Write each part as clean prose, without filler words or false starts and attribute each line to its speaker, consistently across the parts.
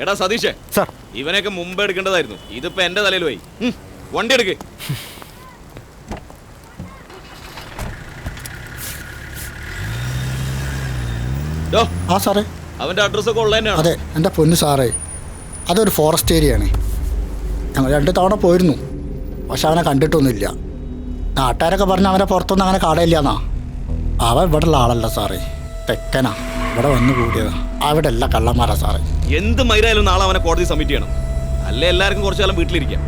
Speaker 1: എടാ സതീഷേ,
Speaker 2: സാർ
Speaker 1: ഇവനെയൊക്കെ മുമ്പ് എടുക്കേണ്ടതായിരുന്നു. ഇതിപ്പോ എന്റെ തലയിൽ പോയി. വണ്ടി എടുക്ക്.
Speaker 3: ആ സാറേ,
Speaker 1: അവന്റെ അഡ്രസ്സൊക്കെ ഉള്ള തന്നെയാണ്.
Speaker 3: അതെ എൻ്റെ പൊന്നു സാറേ, അതൊരു ഫോറസ്റ്റ് ഏരിയയാണ്. ഞങ്ങൾ 2 തവണ പോയിരുന്നു, പക്ഷെ അവനെ കണ്ടിട്ടൊന്നുമില്ല. നാട്ടുകാരൊക്കെ പറഞ്ഞ് അവനെ പുറത്തൊന്നും അങ്ങനെ കാണയില്ലെന്നാ. അവൻ ഇവിടെ ഉള്ള ആളല്ല സാറേ, തെക്കനാ, ഇവിടെ വന്നു കൂടിയതാ. അവിടെ അല്ല കള്ളന്മാരാ സാറേ.
Speaker 1: എന്ത് മൈരായാലും നാളെ അവനെ കോടതി സബ്മിറ്റ് ചെയ്യണം. അല്ലേ എല്ലാവർക്കും കുറച്ചു കാലം വീട്ടിലിരിക്കാം.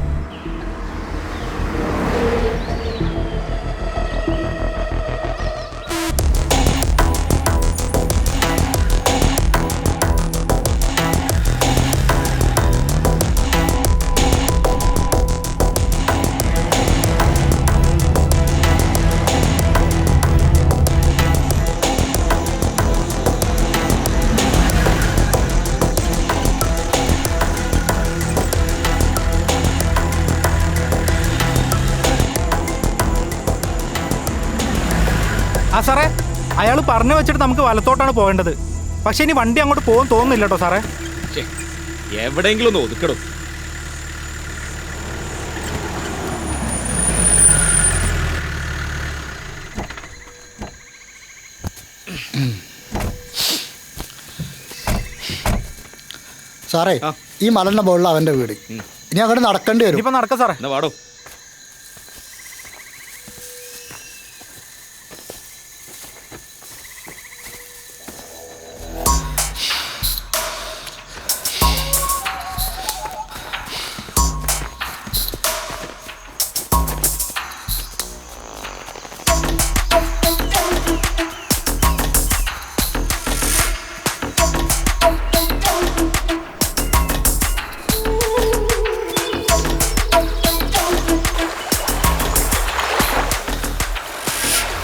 Speaker 2: ആ സാറേ, അയാൾ പറഞ്ഞു വെച്ചിട്ട് നമുക്ക് വലത്തോട്ടാണ് പോകേണ്ടത്. പക്ഷെ ഇനി വണ്ടി അങ്ങോട്ട് പോകാൻ തോന്നുന്നില്ല കേട്ടോ സാറേ.
Speaker 1: എവിടെയെങ്കിലും ഒന്ന് ഒതുക്കണം.
Speaker 3: സാറേ, ഈ മലന്റെ മുകളിൽ അവൻ്റെ വീട്. ഇനി അങ്ങോട്ട് നടക്കേണ്ടി വരും.
Speaker 2: ഇനിയിപ്പോൾ നടക്കാം സാറേ.
Speaker 1: എന്നാ വാടോ.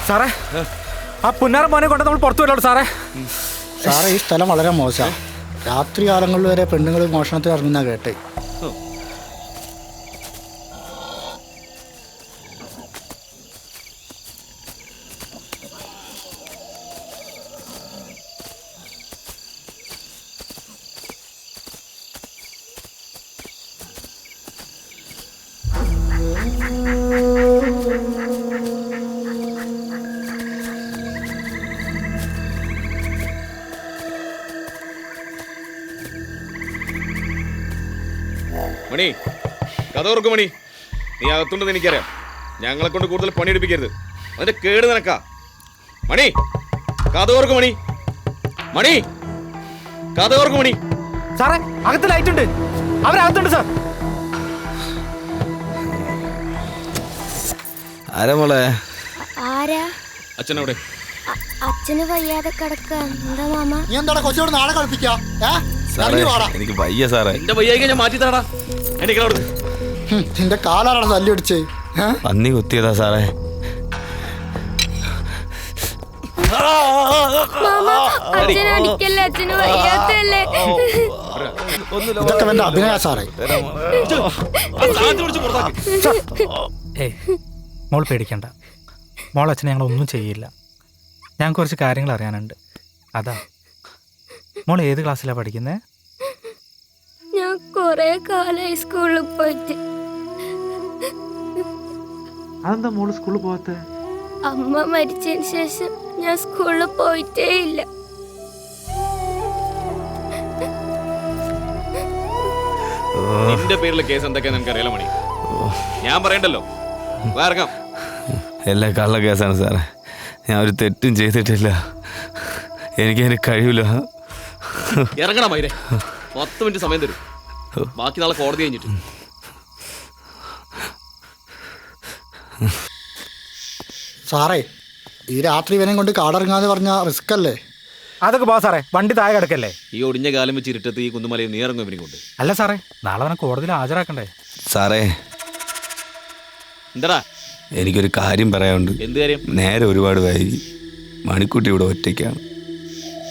Speaker 2: സാറേ, ആ പുന്നാരം മോനെ കൊണ്ട് നമ്മൾ പുറത്തു വരല്ലോ സാറേ.
Speaker 3: സാറേ, ഈ സ്ഥലം വളരെ മോശമാണ്. രാത്രി കാലങ്ങളിൽ വരെ പെണ്ണുങ്ങൾ മോഷണത്തിൽ ഇറങ്ങുന്ന കേട്ടെ.
Speaker 1: മണി, കഥ ഓർക്കും മണി. നീ അകത്തുണ്ടെന്ന് എനിക്കറിയാം. ഞങ്ങളെ കൊണ്ട് കൂടുതൽ പണിയെടുപ്പിക്കരുത്. അതിന്റെ കേട് നിനക്കാ. മണി, കഥ ഓർക്കും മണി. മണി, കഥ ഓർക്കും മണി.
Speaker 2: സാറേ, അകത്ത് ലൈറ്റ് ഉണ്ട്. അവരകത്തുണ്ട് സാർ.
Speaker 4: ആരാ മോളെ?
Speaker 5: ആരാ?
Speaker 1: അച്ഛനവിടെ.
Speaker 5: അച്ഛന് വയ്യാതെ കിടക്കുക. എന്താ മാമ?
Speaker 3: നീ എന്താ കൊച്ചോട് നാളെ കളിപ്പിക്കാം?
Speaker 4: എനിക്ക് വയ്യ സാറേ.
Speaker 1: എന്റെ വയ്യായി ഞാൻ മാറ്റി തരാടാ. എനിക്കവിടെ
Speaker 3: നിന്റെ കാലാണ് തല്ലി അടിച്ചേ.
Speaker 4: പന്നി കുത്തിയതാ സാറേ.
Speaker 5: അച്ഛനെ അടിക്കല്ലേ, അച്ഛന് വയ്യാത്തല്ലേ.
Speaker 3: ഇതൊക്കെ എന്റെ അഭിനയ സാറേ.
Speaker 2: മോൾ പേടിക്കണ്ട. മോൾ അച്ഛനെ ഞങ്ങളൊന്നും ചെയ്യില്ല. ഞാൻ കുറച്ച് കാര്യങ്ങൾ അറിയാനുണ്ട്. അതാ. മോൾ ഏത് ക്ലാസ്സിലാണ് പഠിക്കുന്നത്?
Speaker 5: ഞാൻ കൊറേ കാലമായി സ്കൂളിൽ പോയിട്ട്.
Speaker 2: അതെന്താ മോള് സ്കൂളിൽ പോകാത്ത?
Speaker 5: അമ്മ മരിച്ചതിന് ശേഷം ഞാൻ സ്കൂളിൽ പോയിട്ടേ ഇല്ല.
Speaker 1: നിന്റെ പേരിലെ കേസ് എന്തൊക്കെയാ നിനക്ക് അറിയാലോ മണി. ഞാൻ പറയണ്ടല്ലോ. ഇറങ്ങാം.
Speaker 4: എല്ലാ കള്ള കേസാണ് സാറേ. ഞാൻ ഒരു തെറ്റും ചെയ്തിട്ടില്ല. എനിക്കതിന് കഴിയില്ല.
Speaker 1: ഇറങ്ങണം മൈരെ. 10 മിനിറ്റ് സമയം തരും. ബാക്കി നാളെ കോടതി കഴിഞ്ഞിട്ട്.
Speaker 3: സാറേ, ഈ രാത്രി ഇവനെ കൊണ്ട് കാടിറങ്ങാന്ന് പറഞ്ഞാൽ റിസ്ക് അല്ലേ?
Speaker 2: അതൊക്കെ പോ സാറേ, വണ്ടി താഴെ കിടക്കല്ലേ.
Speaker 1: ഈ ഒടിഞ്ഞ കാലം വെച്ച് ഇരുട്ടത്ത് ഈ കുന്നുമലയിൽ നീ ഇറങ്ങും ഇവനെ കൊണ്ട്.
Speaker 2: അല്ല സാറേ, നാളെ അവനെ കോടതിയിൽ ഹാജരാക്കണ്ടേ?
Speaker 4: സാറേ,
Speaker 1: എന്താടാ?
Speaker 4: എനിക്കൊരു കാര്യം പറയാനുണ്ട്.
Speaker 1: എന്ത് കാര്യം?
Speaker 4: നേരെ ഒരുപാട് വൈകി. മണിക്കുട്ടി ഇവിടെ ഒറ്റയ്ക്കാണ്.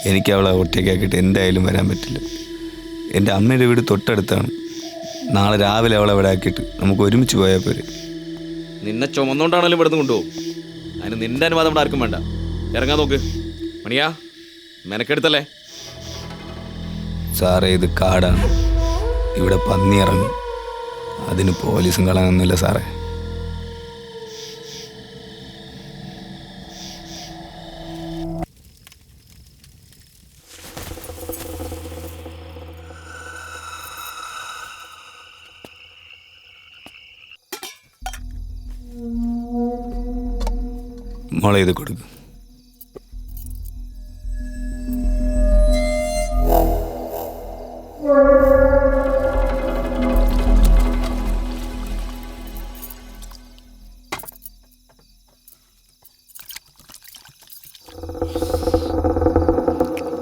Speaker 4: എനിക്ക് അവളെ ഒറ്റയ്ക്കാക്കിയിട്ട് എന്തായാലും വരാൻ പറ്റില്ല. എൻ്റെ അമ്മയുടെ വീട് തൊട്ടടുത്താണ്. നാളെ രാവിലെ അവളെ ഇവിടെ ആക്കിയിട്ട് നമുക്ക് ഒരുമിച്ച് പോയാൽ പോരെ.
Speaker 1: നിന്നെ ചുമന്നുകൊണ്ടാണല്ലോ ഇവിടുന്ന് കൊണ്ടുപോകും. അതിന് നിന്റെ അനുവാദം ഇവിടെ ആർക്കും വേണ്ട. ഇറങ്ങാൻ നോക്ക് മണിയാ. മെനക്കെടുത്തല്ലേ?
Speaker 4: സാറേ ഇത് കാടാണ്, ഇവിടെ പന്നി ഇറങ്ങും, അതിന് പോലീസും കളയൊന്നുമില്ല സാറേ. മോളെ ഇത് കൊടുക്കും.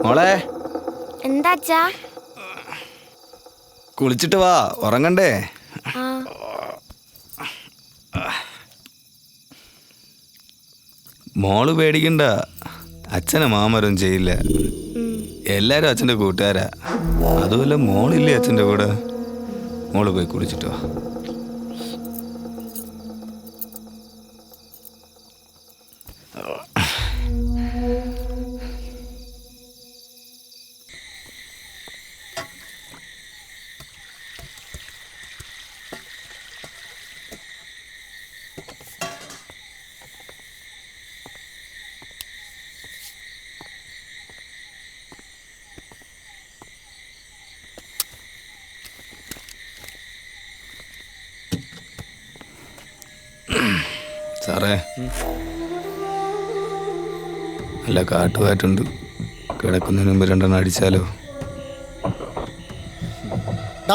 Speaker 4: മോളെ
Speaker 5: എന്താച്ചാ?
Speaker 4: കുളിച്ചിട്ട് വാ, ഉറങ്ങണ്ടേ?
Speaker 5: ആ
Speaker 4: മോള് പേടിക്കണ്ട, അച്ഛനെ മാമരും ചെയ്യില്ല. എല്ലാരും അച്ഛൻ്റെ കൂട്ടുകാരാ. അതുമല്ല മോളില്ലേ അച്ഛൻ്റെ കൂടെ. മോള് പോയി കുളിച്ചിട്ട് വാ. സാറേ, നല്ല കാട്ടുകാറ്റുണ്ട്. കിടക്കുന്നതിന് മുമ്പ് 2 എണ്ണം അടിച്ചാലോ?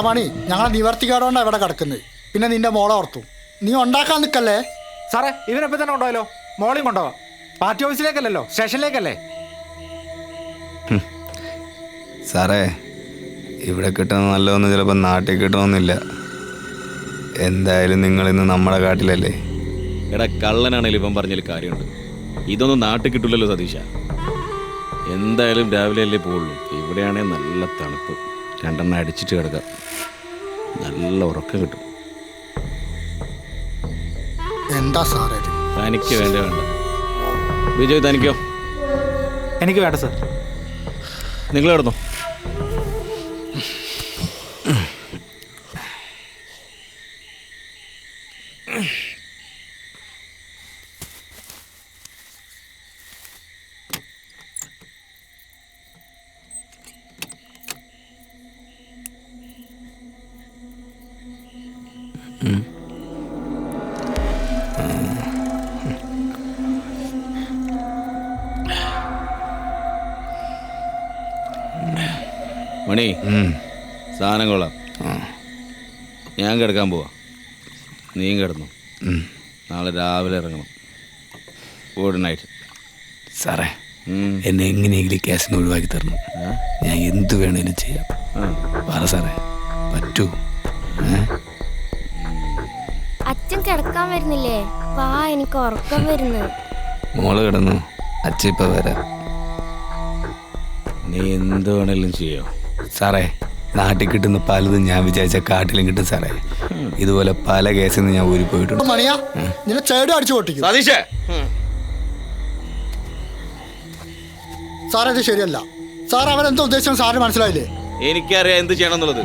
Speaker 3: മണി, ഞങ്ങളെ നിവർത്തിക്കാടോണ്ടാ ഇവിടെ കിടക്കുന്നത്. പിന്നെ നിന്റെ മോളെ ഓർത്തു. നീ ഉണ്ടാക്കാൻ നിൽക്കല്ലേ?
Speaker 2: സാറേ ഇവനെപ്പോൾ തന്നെ കൊണ്ടുപോയല്ലോ. മോളെയും കൊണ്ടുപോവാം. പാർട്ടി ഓഫീസിലേക്കല്ലല്ലോ, സ്റ്റേഷനിലേക്കല്ലേ.
Speaker 4: സാറേ, ഇവിടെ കിട്ടുന്ന നല്ലതൊന്നും ചിലപ്പോൾ നാട്ടിൽ കിട്ടണമെന്നില്ല. എന്തായാലും നിങ്ങളിന്ന് നമ്മുടെ കാട്ടിലല്ലേ.
Speaker 1: എടാ കള്ളനാണേലും ഇവൻ പറഞ്ഞതിൽ കാര്യമുണ്ട്. ഇതൊന്നും നാട്ടിൽ കിട്ടില്ലല്ലോ സതീശ. എന്തായാലും രാവിലെ അല്ലേ പോവുള്ളൂ. ഇവിടെയാണെങ്കിൽ നല്ല തണുപ്പ്. 2 എണ്ണം അടിച്ചിട്ട് കിടക്കാം, നല്ല ഉറക്കം കിട്ടും.
Speaker 3: എന്താ സാറേ ഇത്?
Speaker 1: തനിക്ക് വേണ്ട. വിജയ് തനിക്കോ?
Speaker 2: എനിക്ക് വേണ്ട സാർ.
Speaker 1: നിങ്ങൾ കിടന്നോ. മണി, സാധനം കൊള്ളാം. ഞാൻ കിടക്കാൻ പോവാ, നീയും കിടന്നു. നാളെ രാവിലെ ഇറങ്ങണം. Good night.
Speaker 4: സാറേ, എന്നെ എങ്ങനെയെങ്കിലും കേസിന് ഒഴിവാക്കി തരണം. ഞാൻ എന്ത് വേണേലും ചെയ്യാം. പറ സാറേ, പറ്റൂ?
Speaker 5: അച്ഛൻ കിടക്കാൻ വരുന്നില്ലേ? വാ, എനിക്ക് ഉറക്കം വരുന്നു.
Speaker 4: മോള് കിടന്നു, അച്ഛൻ ഇപ്പം വരാം.
Speaker 1: നീ എന്ത് വേണേലും ചെയ്യോ?
Speaker 4: സാറേ, നാട്ടിൽ കിട്ടുന്ന പലതും ഞാൻ വിചാരിച്ച കാട്ടിലും കിട്ടും സാറേ. ഇതുപോലെ പല കേസിൽ നിന്ന് ഞാൻ ഊരിപ്പോയിട്ടുണ്ട്.
Speaker 3: മണിയാ, നിന്നെ ചേടി അടിച്ചു പൊട്ടിക്കും.
Speaker 1: സതീഷേ,
Speaker 3: സാറേ ഇത് ശരിയല്ല. സാർ അവരെന്താ ഉദ്ദേശിച്ചത് സാറിന് മനസ്സിലായില്ലേ?
Speaker 1: എനിക്കറിയാം എന്ത് ചെയ്യണം എന്നുള്ളത്.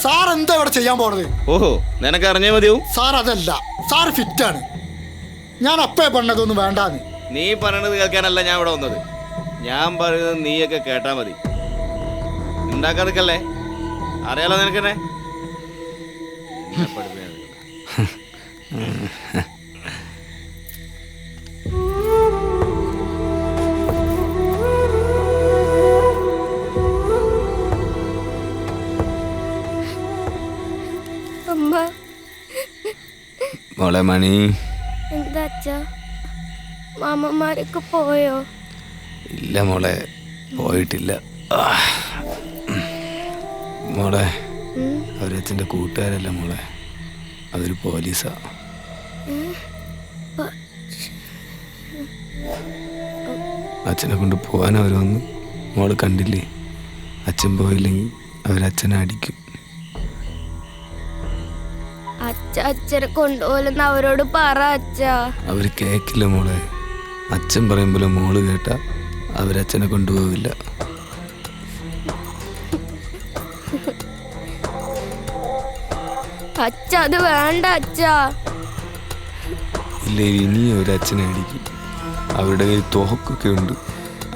Speaker 3: സാർ എന്താ ഇവിടെ ചെയ്യാൻ പോണത്?
Speaker 1: ഓഹോ, നിനക്ക് അറിഞ്ഞേ മതിയാവും.
Speaker 3: സാർ അതല്ല, സാർ ഫിറ്റാണ്. ഞാൻ അപ്പേ പറഞ്ഞതൊന്നും വേണ്ടാന്ന്.
Speaker 1: നീ പറയണത് കേൾക്കാനല്ല ഞാൻ ഇവിടെ വന്നത്. ഞാൻ പറയുന്നത് നീയൊക്കെ കേട്ടാ മതി. ഉണ്ടാക്കാൻ നിൽക്കല്ലേ, അറിയാലോ നിനക്കെന്നെ.
Speaker 5: അമ്മ.
Speaker 4: മോളെ മണി.
Speaker 5: എന്താ അച്ഛാ, മാമന്മാരൊക്കെ പോയോ?
Speaker 4: ഇല്ല മോളെ, പോയിട്ടില്ല. മോളെ, അവരച്ഛൻ്റെ കൂട്ടുകാരല്ല മോളെ, അതൊരു പോലീസാ. അച്ഛനെ കൊണ്ട് പോകാൻ അവർ വന്നു. മോള് കണ്ടില്ലേ, അച്ഛൻ പോയില്ലെങ്കിൽ അവരച്ഛനെ അടിക്കും.
Speaker 5: അച്ഛനെ കൊണ്ടുപോലെന്ന് അവരോട് പറ അച്ഛാ.
Speaker 4: അവർ കേക്കില്ല മോളെ. അച്ഛൻ പറയുമ്പോൾ മോള് കേട്ടാ അവരച്ഛനെ കൊണ്ടുപോവില്ല.
Speaker 5: അച്ഛ അത് വേണ്ട അച്ഛാ.
Speaker 4: ഇല്ലേ ഇനി ഒരു അച്ഛനെ അടിക്കും. അവരുടെ കയ്യിൽ തോക്കൊക്കെ ഉണ്ട്.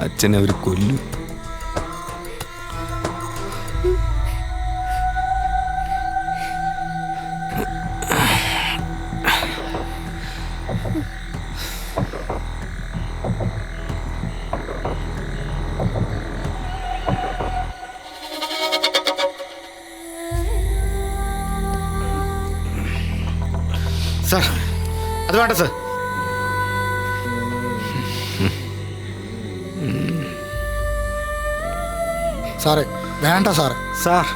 Speaker 4: അച്ഛനെ അവർ കൊല്ലും.
Speaker 6: സാർ അത് വേണ്ട സാർ.
Speaker 3: സാറേ വേണ്ട സാറേ.
Speaker 6: സാർ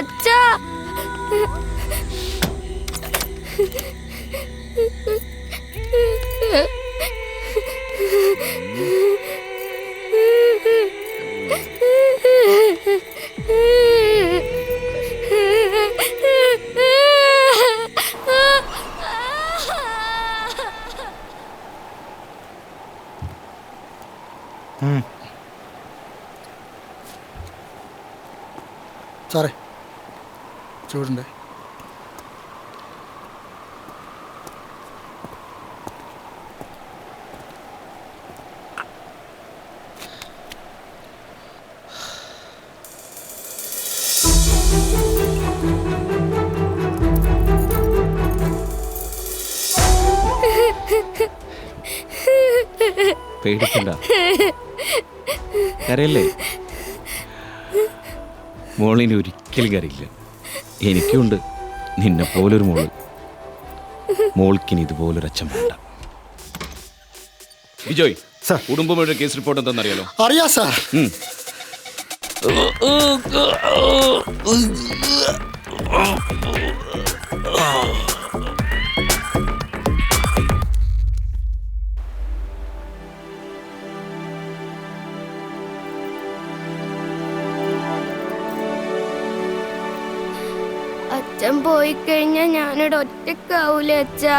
Speaker 5: അച്ഛാ
Speaker 3: സാറേ ചൂടുണ്ടേ.
Speaker 1: പേടിക്കണ്ട, കരയല്ലേ. മോളിനി ഒരിക്കലും കരയില്ല. എനിക്കുണ്ട് നിന്നെ പോലൊരു മോള്. മോൾക്കിനി ഇതുപോലൊരു അച്ഛൻ വേണ്ട. ബിജോയ്
Speaker 6: സാർ.
Speaker 1: കുടുംബങ്ങളുടെ കേസ് റിപ്പോർട്ട് എന്താണെന്നറിയാലോ?
Speaker 3: അറിയാം സാർ.
Speaker 5: അച്ഛൻ പോയി കഴിഞ്ഞാൽ ഞാനിവിടെ ഒറ്റക്കാവൂലേ അച്ഛാ?